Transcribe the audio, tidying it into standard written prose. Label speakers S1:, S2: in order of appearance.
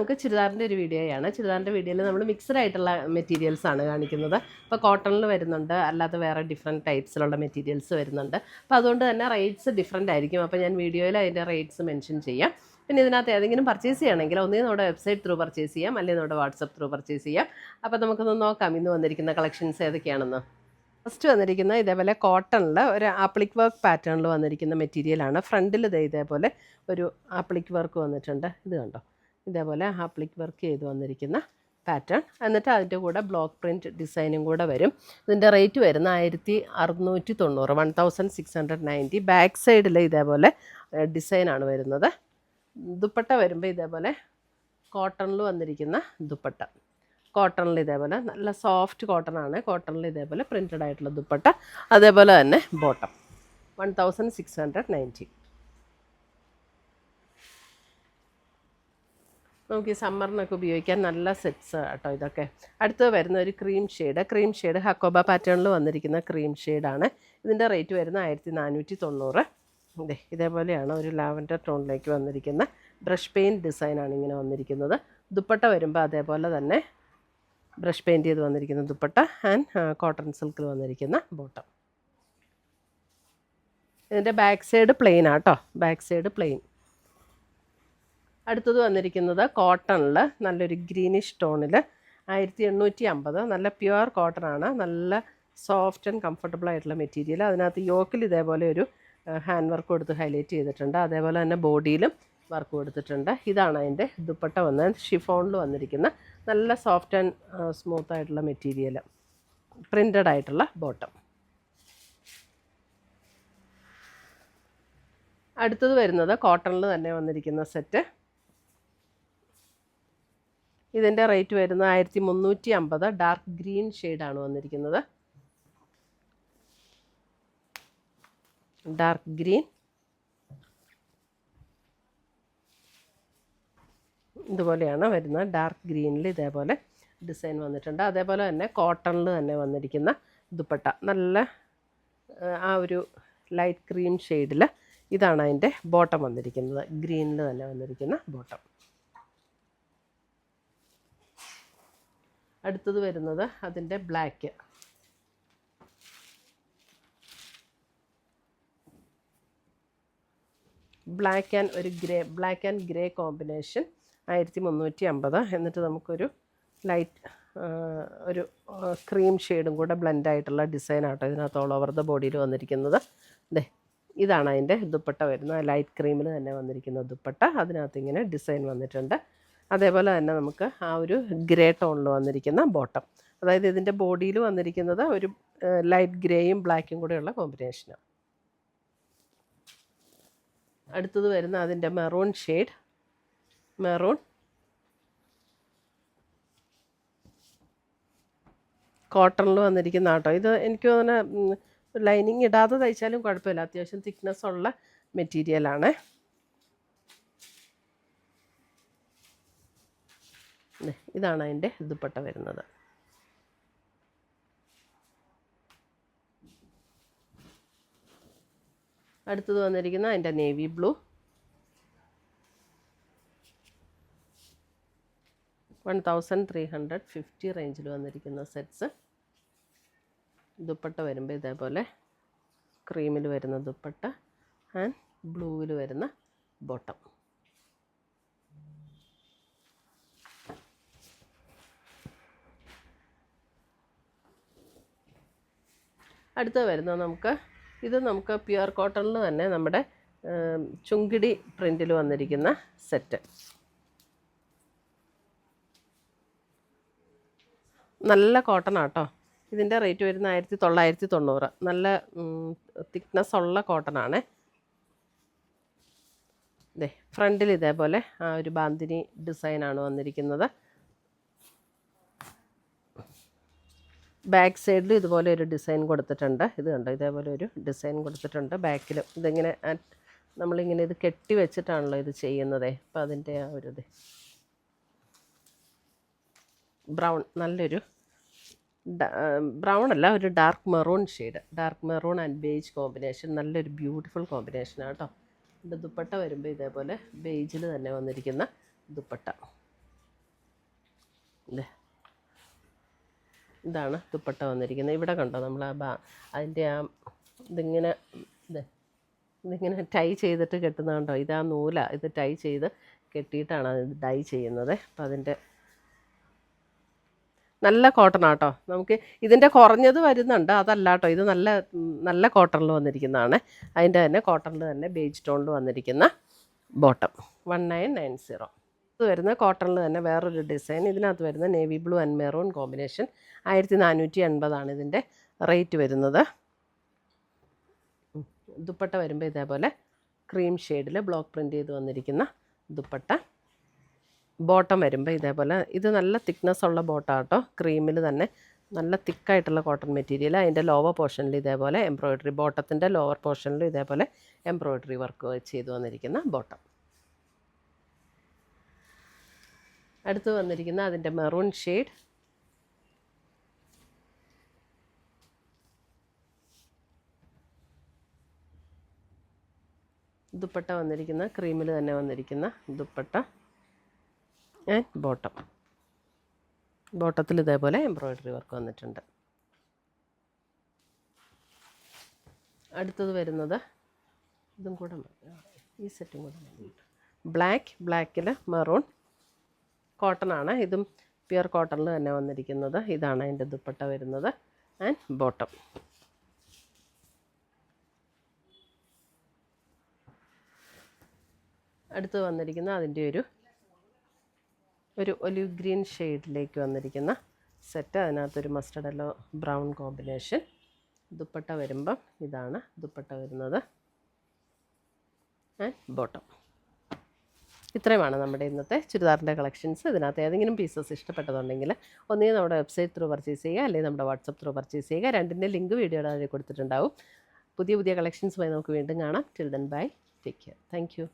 S1: നമുക്ക് ചുരിദാറിൻ്റെ ഒരു വീഡിയോയാണ്. ചുരിദാറിൻ്റെ വീഡിയോയിൽ നമ്മൾ മിക്സഡ് ആയിട്ടുള്ള മെറ്റീരിയൽസ് ആണ് കാണിക്കുന്നത്. അപ്പോൾ കോട്ടണിൽ വരുന്നുണ്ട്, അല്ലാതെ വേറെ ഡിഫറെൻറ്റ് ടൈപ്സിലുള്ള മെറ്റീരിയൽസ് വരുന്നുണ്ട്. അപ്പോൾ അതുകൊണ്ട് തന്നെ റേറ്റ്സ് ഡിഫറെൻ്റ് ആയിരിക്കും. അപ്പോൾ ഞാൻ വീഡിയോയിൽ അതിൻ്റെ റേറ്റ്സ് മെൻഷൻ ചെയ്യാം. പിന്നെ ഇതിനകത്ത് ഏതെങ്കിലും പർച്ചേസ് ചെയ്യണമെങ്കിൽ ഒന്നേ നമ്മുടെ വെബ്സൈറ്റ് ത്രൂ പർച്ചേസ് ചെയ്യാം, അല്ലെങ്കിൽ നമ്മുടെ വാട്സപ്പ് ത്രൂ പർച്ചേസ് ചെയ്യാം. അപ്പോൾ നമുക്കൊന്ന് നോക്കാം ഇന്ന് വന്നിരിക്കുന്ന കളക്ഷൻസ് ഏതൊക്കെയാണെന്ന്. ഫസ്റ്റ് വന്നിരിക്കുന്ന ഇതേപോലെ കോട്ടണിൽ ഒരു ആപ്ലിക് വർക്ക് പാറ്റേണിൽ വന്നിരിക്കുന്ന മെറ്റീരിയലാണ്. ഫ്രണ്ടിൽ ഇതേപോലെ ഒരു ആപ്ലിക് വർക്ക് വന്നിട്ടുണ്ട്. ഇത് കണ്ടോ, ഇതേപോലെ ആപ്ലിക് വർക്ക് ചെയ്ത് വന്നിരിക്കുന്ന പാറ്റേൺ. എന്നിട്ട് അതിൻ്റെ കൂടെ ബ്ലോക്ക് പ്രിൻറ്റ് ഡിസൈനും കൂടെ വരും. ഇതിൻ്റെ റേറ്റ് വരുന്ന 1690, 1690. ബാക്ക് സൈഡിൽ ഇതേപോലെ ഡിസൈനാണ് വരുന്നത്. ദുപ്പട്ട വരുമ്പോൾ ഇതേപോലെ കോട്ടണിൽ വന്നിരിക്കുന്ന ദുപ്പട്ട. കോട്ടണിൽ ഇതേപോലെ നല്ല സോഫ്റ്റ് കോട്ടണാണ്. കോട്ടണിൽ ഇതേപോലെ പ്രിൻറ്റഡ് ആയിട്ടുള്ള ദുപ്പട്ട, അതേപോലെ തന്നെ ബോട്ടം. 1690. നമുക്ക് ഈ സമ്മറിനൊക്കെ ഉപയോഗിക്കാൻ നല്ല സെറ്റ്സ് കേട്ടോ ഇതൊക്കെ. അടുത്ത് വരുന്ന ഒരു ക്രീം ഷെയ്ഡ് ഹക്കോബ പാറ്റേണിൽ വന്നിരിക്കുന്ന ക്രീം ഷെയ്ഡാണ്. ഇതിൻ്റെ റേറ്റ് വരുന്ന 1490. ഇതേപോലെയാണ് ഒരു ലാവൻഡർ ടോണിലേക്ക് വന്നിരിക്കുന്ന ബ്രഷ് പെയിൻറ്റ് ഡിസൈനാണ് ഇങ്ങനെ വന്നിരിക്കുന്നത്. ദുപ്പട്ട വരുമ്പോൾ അതേപോലെ തന്നെ ബ്രഷ് പെയിൻറ്റ് ചെയ്ത് വന്നിരിക്കുന്ന ദുപ്പട്ട ആൻഡ് കോട്ടൺ സിൽക്കിൽ വന്നിരിക്കുന്ന ബോട്ടം. ഇതിൻ്റെ ബാക്ക് സൈഡ് പ്ലെയിൻ ആട്ടോ, ബാക്ക് സൈഡ് പ്ലെയിൻ. അടുത്തത് വന്നിരിക്കുന്നത് കോട്ടണിൽ നല്ലൊരു ഗ്രീനിഷ് ടോണിൽ 1850. നല്ല പ്യുവർ കോട്ടണാണ്, നല്ല സോഫ്റ്റ് ആൻഡ് കംഫർട്ടബിൾ ആയിട്ടുള്ള മെറ്റീരിയൽ. അതിനകത്ത് യോക്കിൽ ഇതേപോലെ ഒരു ഹാൻഡ് വർക്ക് കൊടുത്ത് ഹൈലൈറ്റ് ചെയ്തിട്ടുണ്ട്. അതേപോലെ തന്നെ ബോഡിയിലും വർക്ക് കൊടുത്തിട്ടുണ്ട്. ഇതാണ് അതിൻ്റെ ദുപ്പട്ട വന്നത്. ഷിഫോണിൽ വന്നിരിക്കുന്ന നല്ല സോഫ്റ്റ് ആൻഡ് സ്മൂത്ത് ആയിട്ടുള്ള മെറ്റീരിയൽ, പ്രിൻറ്റഡ് ആയിട്ടുള്ള ബോട്ടം. അടുത്തത് വരുന്നത് കോട്ടണിൽ തന്നെ വന്നിരിക്കുന്ന സെറ്റ്. ഇതിൻ്റെ റേറ്റ് വരുന്നത് 1350. ഡാർക്ക് ഗ്രീൻ ഷെയ്ഡാണ് വന്നിരിക്കുന്നത്. ഡാർക്ക് ഗ്രീൻ ഇതുപോലെയാണ് വരുന്നത്. ഡാർക്ക് ഗ്രീനിൽ ഇതേപോലെ ഡിസൈൻ വന്നിട്ടുണ്ട്. അതേപോലെ തന്നെ കോട്ടണിൽ തന്നെ വന്നിരിക്കുന്ന ദുപ്പട്ട, നല്ല ആ ഒരു ലൈറ്റ് ക്രീം ഷെയ്ഡിൽ. ഇതാണ് അതിൻ്റെ ബോട്ടം വന്നിരിക്കുന്നത്, ഗ്രീനിൽ തന്നെ വന്നിരിക്കുന്ന ബോട്ടം. അടുത്തത് വരുന്നത് അതിൻ്റെ ബ്ലാക്ക് ആൻഡ് ഗ്രേ കോമ്പിനേഷൻ 1350. എന്നിട്ട് നമുക്കൊരു ലൈറ്റ് ഒരു ക്രീം ഷെയ്ഡും കൂടെ ബ്ലെൻഡായിട്ടുള്ള ഡിസൈനാട്ടോ ഇതിനകത്ത് ഓൾ ഓവർ ദ ബോഡിയിൽ വന്നിരിക്കുന്നത്. ഇതാണ് അതിൻ്റെ ദുപ്പട്ട വരുന്നത്. ലൈറ്റ് ക്രീമിൽ തന്നെ വന്നിരിക്കുന്ന ദുപ്പട്ട, അതിനകത്ത് ഇങ്ങനെ ഡിസൈൻ വന്നിട്ടുണ്ട്. അതേപോലെ തന്നെ നമുക്ക് ആ ഒരു ഗ്രേ ടോണിൽ വന്നിരിക്കുന്ന ബോട്ടം. അതായത് ഇതിൻ്റെ ബോഡിയിൽ വന്നിരിക്കുന്നത് ഒരു ലൈറ്റ് ഗ്രേയും ബ്ലാക്കും കൂടെയുള്ള കോമ്പിനേഷനാണ്. അടുത്തത് വരുന്ന അതിൻ്റെ മെറൂൺ ഷെയ്ഡ്, മെറൂൺ കോട്ടണിൽ വന്നിരിക്കുന്ന ആട്ടോ. ഇത് എനിക്ക് തോന്നുന്നു ലൈനിങ് ഇടാതെ തയ്ച്ചാലും കുഴപ്പമില്ല, അത്യാവശ്യം തിക്നെസ് ഉള്ള മെറ്റീരിയലാണ്. ഇതാണ് അതിൻ്റെ ദുപ്പട്ട വരുന്നത്. അടുത്തത് വന്നിരിക്കുന്ന അതിൻ്റെ നേവി ബ്ലൂ. 1350 റേഞ്ചിൽ വന്നിരിക്കുന്ന സെറ്റ്സ്. ദുപ്പട്ട വരുമ്പോൾ ഇതേപോലെ ക്രീമിൽ വരുന്ന ദുപ്പട്ട ആൻഡ് ബ്ലൂവിൽ വരുന്ന ബോട്ടം. അടുത്ത് വരുന്നത് നമുക്ക് പ്യുവർ കോട്ടണിൽ തന്നെ നമ്മുടെ ചുങ്കിടി പ്രിൻറ്റിൽ വന്നിരിക്കുന്ന സെറ്റ്. നല്ല കോട്ടൺ ആട്ടോ. ഇതിൻ്റെ റേറ്റ് വരുന്ന 1990. നല്ല തിക്നെസ് ഉള്ള കോട്ടണാണ്. ഫ്രണ്ടിൽ ഇതേപോലെ ആ ഒരു ബാന്തിനി ഡിസൈനാണ് വന്നിരിക്കുന്നത്. ബാക്ക് സൈഡിൽ ഇതുപോലെ ഒരു ഡിസൈൻ കൊടുത്തിട്ടുണ്ട്. ഇത് കണ്ടോ, ഇതേപോലെ ഒരു ഡിസൈൻ കൊടുത്തിട്ടുണ്ട് ബാക്കിലും. ഇതിങ്ങനെ നമ്മളിങ്ങനെ ഇത് കെട്ടി വെച്ചിട്ടാണല്ലോ ഇത് ചെയ്യുന്നത്. അപ്പോൾ അതിൻ്റെ ആ ഒരു ബ്രൗൺ, നല്ലൊരു ബ്രൗൺ അല്ല, ഒരു dark maroon shade, dark maroon and beige combination. നല്ലൊരു ബ്യൂട്ടിഫുൾ കോമ്പിനേഷനാണ് കേട്ടോ. ദുപ്പട്ട വരുമ്പോൾ ഇതേപോലെ ബേജിൽ തന്നെ വന്നിരിക്കുന്ന ദുപ്പട്ട. ഇത് ഇതാണ് ദുപ്പട്ട വന്നിരിക്കുന്നത്. ഇവിടെ കണ്ടോ നമ്മൾ അതിൻ്റെ ഇതിങ്ങനെ ഇതിങ്ങനെ ടൈ ചെയ്തിട്ട് കെട്ടുന്നത് കണ്ടോ, ഇതാ നൂല, ഇത് ടൈ ചെയ്ത് കെട്ടിയിട്ടാണ് അത് ഡൈ ചെയ്യുന്നത്. അപ്പം അതിൻ്റെ നല്ല കോട്ടൺ ആട്ടോ. നമുക്ക് ഇതിൻ്റെ കുറഞ്ഞത് വരുന്നുണ്ട്, അതല്ല കേട്ടോ, ഇത് നല്ല നല്ല കോട്ടണിൽ വന്നിരിക്കുന്നതാണ്. അതിൻ്റെ തന്നെ കോട്ടണിൽ തന്നെ ബേജ് ടോണിൽ വന്നിരിക്കുന്ന ബോട്ടം 1990. ഇത് വരുന്ന കോട്ടണിൽ തന്നെ വേറൊരു ഡിസൈൻ. ഇതിനകത്ത് വരുന്ന navy blue and maroon combination 1480 ഇതിൻ്റെ റേറ്റ് വരുന്നത്. ദുപ്പട്ട വരുമ്പോൾ ഇതേപോലെ ക്രീം ഷെയ്ഡിൽ ബ്ലോക്ക് പ്രിൻ്റ് ചെയ്ത് വന്നിരിക്കുന്ന ദുപ്പട്ട. ബോട്ടം വരുമ്പോൾ ഇതേപോലെ, ഇത് നല്ല തിക്നെസ് ഉള്ള ബോട്ടം കേട്ടോ, ക്രീമിൽ തന്നെ നല്ല തിക്കായിട്ടുള്ള കോട്ടൺ മെറ്റീരിയൽ. അതിൻ്റെ ലോവർ പോർഷനിൽ ഇതേപോലെ എംബ്രോയ്ഡറി, ബോട്ടത്തിൻ്റെ ലോവർ പോർഷനിൽ ഇതേപോലെ എംബ്രോയ്ഡറി വർക്ക് ചെയ്ത് വന്നിരിക്കുന്ന ബോട്ടം. അടുത്ത് വന്നിരിക്കുന്ന അതിൻ്റെ മെറൂൺ ഷെയ്ഡ്. ദുപ്പട്ട വന്നിരിക്കുന്ന ക്രീമിൽ തന്നെ വന്നിരിക്കുന്ന ദുപ്പട്ട ആൻഡ് ബോട്ടം. ബോട്ടത്തിൽ ഇതേപോലെ എംബ്രോയ്ഡറി വർക്ക് വന്നിട്ടുണ്ട്. അടുത്തത് വരുന്നത് ഇതും കൂടെ ഈ സെറ്റും കൂടെ ബ്ലാക്കിൽ മെറൂൺ കോട്ടൺ ആണ്. ഇതും പ്യുർ കോട്ടണിൽ തന്നെ വന്നിരിക്കുന്നത്. ഇതാണ് അതിൻ്റെ ദുപ്പട്ട വരുന്നത് ആൻഡ് ബോട്ടം. അടുത്ത് വന്നിരിക്കുന്ന അതിൻ്റെ ഒരു ഒലിവ് ഗ്രീൻ ഷെയ്ഡിലേക്ക് വന്നിരിക്കുന്ന സെറ്റ്. അതിനകത്തൊരു mustard yellow brown combination. Dupatta വരുമ്പം ഇതാണ് ദുപ്പട്ട വരുന്നത് ആൻഡ് ബോട്ടം. ഇത്രയുമാണ് നമ്മുടെ ഇന്നത്തെ ചുരിദാറിൻ്റെ കളക്ഷൻസ്. ഇതിനകത്ത് ഏതെങ്കിലും പീസസ് ഇഷ്ടപ്പെട്ടതുണ്ടെങ്കിൽ ഒന്നുകിൽ നമ്മുടെ വെബ്സൈറ്റ് ത്രൂ പർച്ചേസ് ചെയ്യുക, അല്ലെങ്കിൽ നമ്മുടെ വാട്സപ്പ് ത്രൂ പർച്ചേസ് ചെയ്യുക. രണ്ടിൻ്റെ ലിങ്ക് വീഡിയോയുടെ അതിൽ കൊടുത്തിട്ടുണ്ടാവും. പുതിയ കളക്ഷൻസുമായി നമുക്ക് വീണ്ടും കാണാം. Till then bye, take care, thank you.